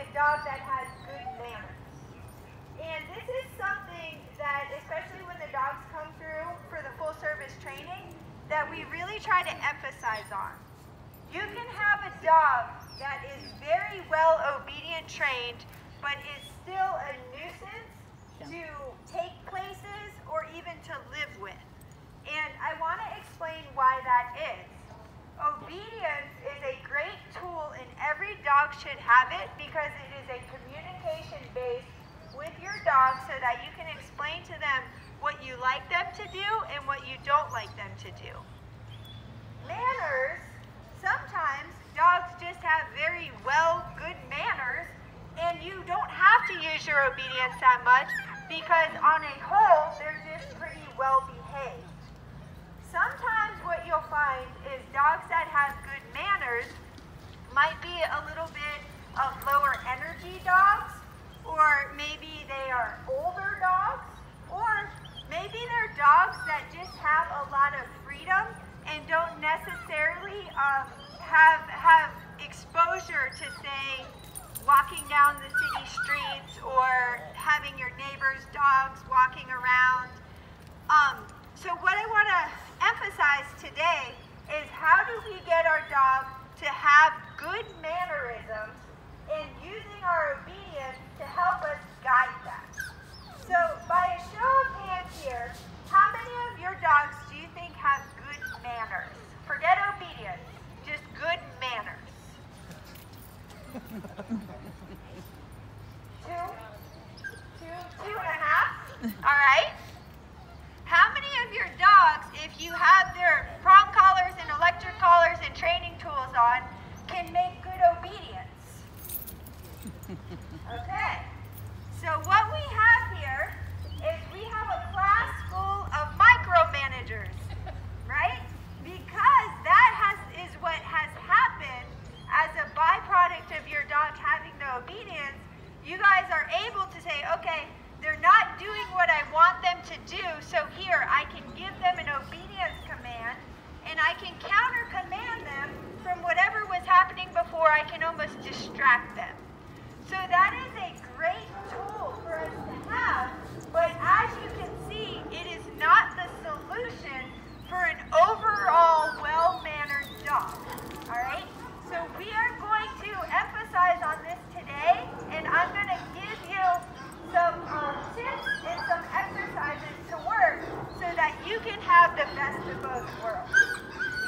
a dog that has good manners. And this is something that, especially when the dogs come through for the full service training, that we really try to emphasize on. You can have a dog that is very well obedient trained, but is still a nuisance to take places or even to live with. And I want to explain why that is. Obedience is a great tool and every dog should have it because it is a communication base with your dog so that you can explain to them what you like them to do and what you don't like them to do. Manners, sometimes dogs just have very good manners and you don't have to use your obedience that much because on a whole, they're just pretty well behaved. Sometimes what you'll find is dogs that have good manners might be a little bit of lower energy dogs, or maybe they are older dogs, or maybe they're dogs that just have a lot of freedom and don't necessarily have exposure to, say, walking down the city streets or having your neighbor's dogs walking around. So what I want to emphasize today is how do we get our dog to have good mannerisms and using our obedience to help us guide that. So by a show of hands here, how many of your dogs do you think have good manners? Forget obedience, just good manners. Two and a half? All right. How many of your dogs, if you have their prong collars and electric collars and training tools on, can make good obedience? Okay. So what we have here is we have a class full of micromanagers, right? Because that is what has happened as a byproduct of your dog having the obedience. You guys are able to say, okay, they're not doing what I want them to do, so here I can give them an obedience command and I can counter command them from whatever was happening before. I can almost distract them. So that is a great tool for us to have, but as you can see, it is not the solution for an overall well-mannered dog. All right? So we are going to emphasize on this today, and I'm going to give you some tips and some exercises to work so that you can have the best of both worlds.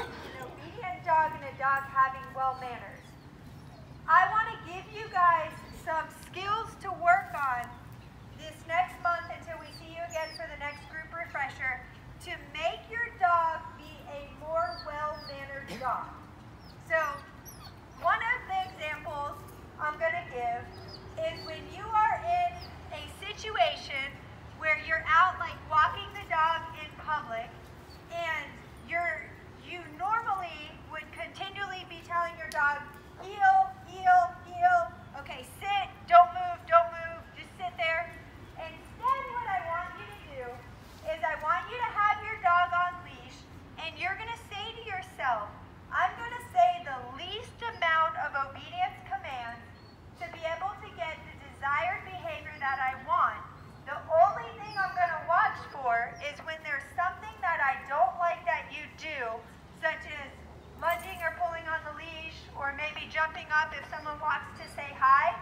An obedient dog and a dog having well manners. I want to give you guys some skills to work on this next month until we see you again for the next group refresher to make your dog be a more well-mannered dog. So one of the examples I'm going to give is when you are in a situation where you're out like walking the dog in public and you normally would continually be telling your dog, heel, heel, heel, okay, sit, don't move, just sit there. Instead, what I want you to do is I want you to have your dog on leash and you're going to say to yourself, I'm going to say the least amount of obedience commands to be able to get the desired behavior that I want. The only thing I'm going to watch for is when there's something that I don't like that you do, such as lunging or pulling on the leash, or maybe jumping up if someone walks to say hi.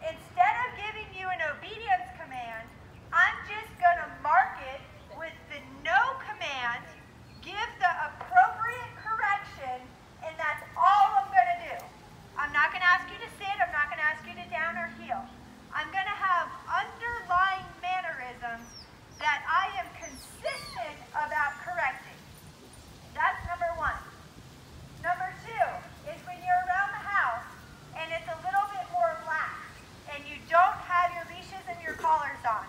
Instead of giving you an obedience command, I'm just going to mark it with the no command, give the appropriate correction, and that's all I'm going to do. I'm not going to ask you to sit, I'm not going to ask you to down or heel. I'm going to have underlying mannerisms that I am consistent about correcting. That's number one. Number two is when you're around the house and it's a little bit more lax and you don't have your leashes and your collars on.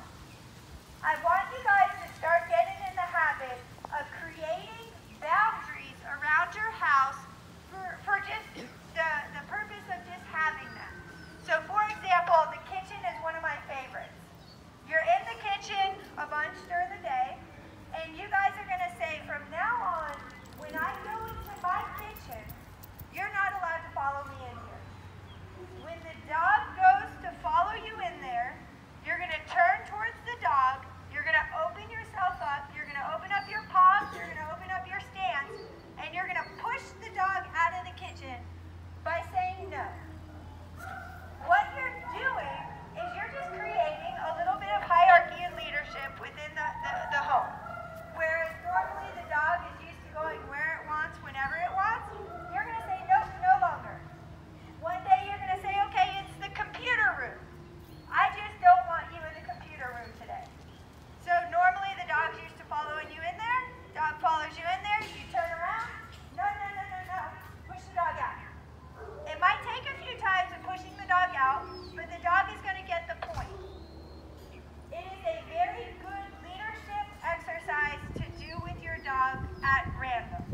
dog at random.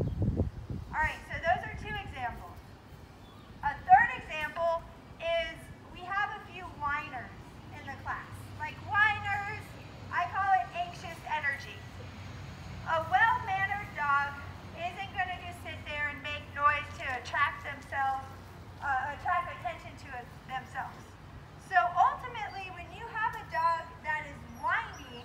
All right, so those are two examples. A third example is we have a few whiners in the class. Like whiners, I call it anxious energy. A well-mannered dog isn't going to just sit there and make noise to attract attention to themselves. So ultimately, when you have a dog that is whiny,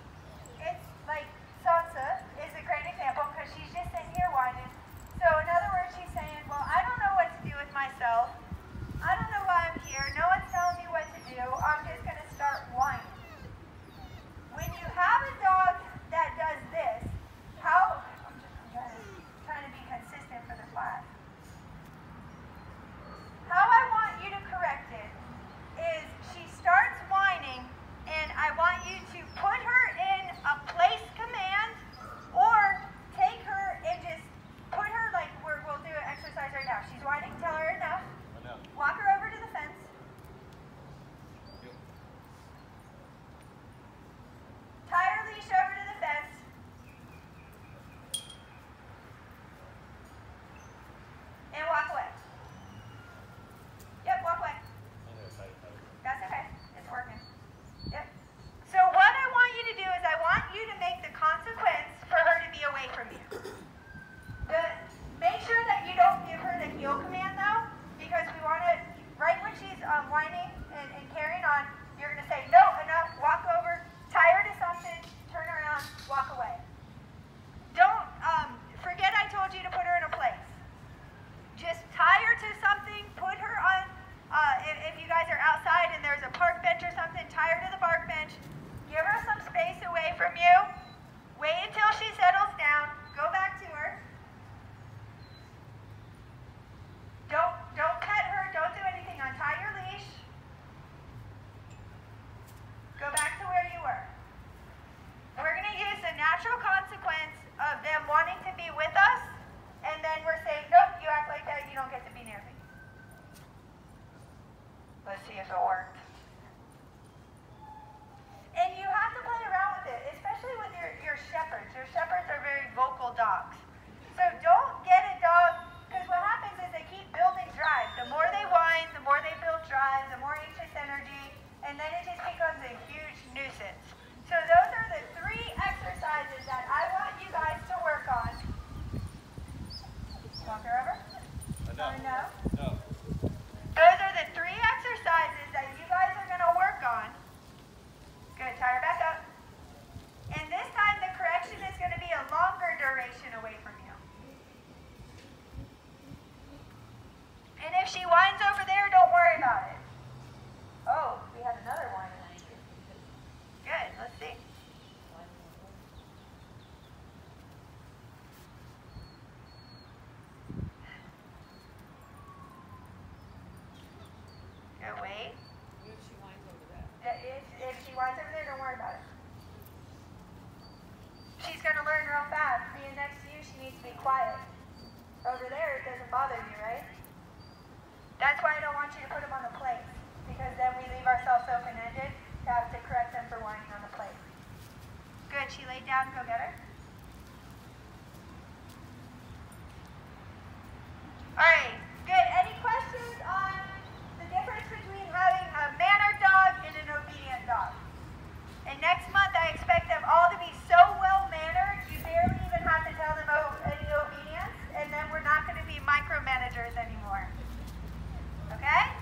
it's like Sansa is a great example because she's just sitting here whining. So in other words, she's saying, well, I don't know what to do with myself. I don't know why I'm here. No one's telling me what to do. I'm just going to start whining. When you have a dog that does this, I'm trying to be consistent for the class. How I want you to correct it is she starts whining, and I want you to put her in a place command or take her and just put her like we'll do an exercise right now. She's whining, tell her enough. Walk her over to the fence. Tie her leash over to the fence. And walk away. Yep, walk away. That's okay. It's working. Yep. So what I want you to do is I want you to make the consequence for her to be away from you. Make sure that you don't give her the heel command though, because we want to, right when she's whining and carrying on, you're going to say, no, enough, walk over, tie her to something, turn around, walk away. Don't forget I told you to put her in a place. Just tie her to something, put her on, if you guys are outside and there's a park bench or something, tie her to the park bench, give her some space away from you, wait until she settles down, go back to her. Don't pet her, don't do anything, untie your leash. Go back to where you were. We're going to use the natural consequence of them wanting to be with us, and then we're saying, nope, you act like that, you don't get to be near me. Let's see if it worked. And you have to play around with it, especially with your shepherds. Your shepherds are very vocal dogs. So don't get a dog, because what happens is they keep building drive. The more they whine, the more they build drive, the more anxious energy, and then it just becomes a huge nuisance. So those are the three exercises that I want you guys to work on. Walk her over? No. No. Those are the three exercises that you guys are going to work on. Good, tie her back up. And this time the correction is going to be a longer duration away from you. And if she whines over there, don't worry about it. Oh, we had another whine. Good, let's see. Good, wait. If she whines over there. If she whines over there, don't worry about it. She's going to learn real fast. Being next to you, she needs to be quiet. Over there, it doesn't bother you, right? That's why I don't want you to put them on the plate, because then we leave ourselves open-ended to have to correct them for whining on the plate. Good, she laid down, go get her. All right, good. Any questions on the difference between having a mannered dog and an obedient dog? And next month, I expect them all to be so well-mannered, you barely even have to tell them any obedience, and then we're not going to be micromanagers anymore. Okay?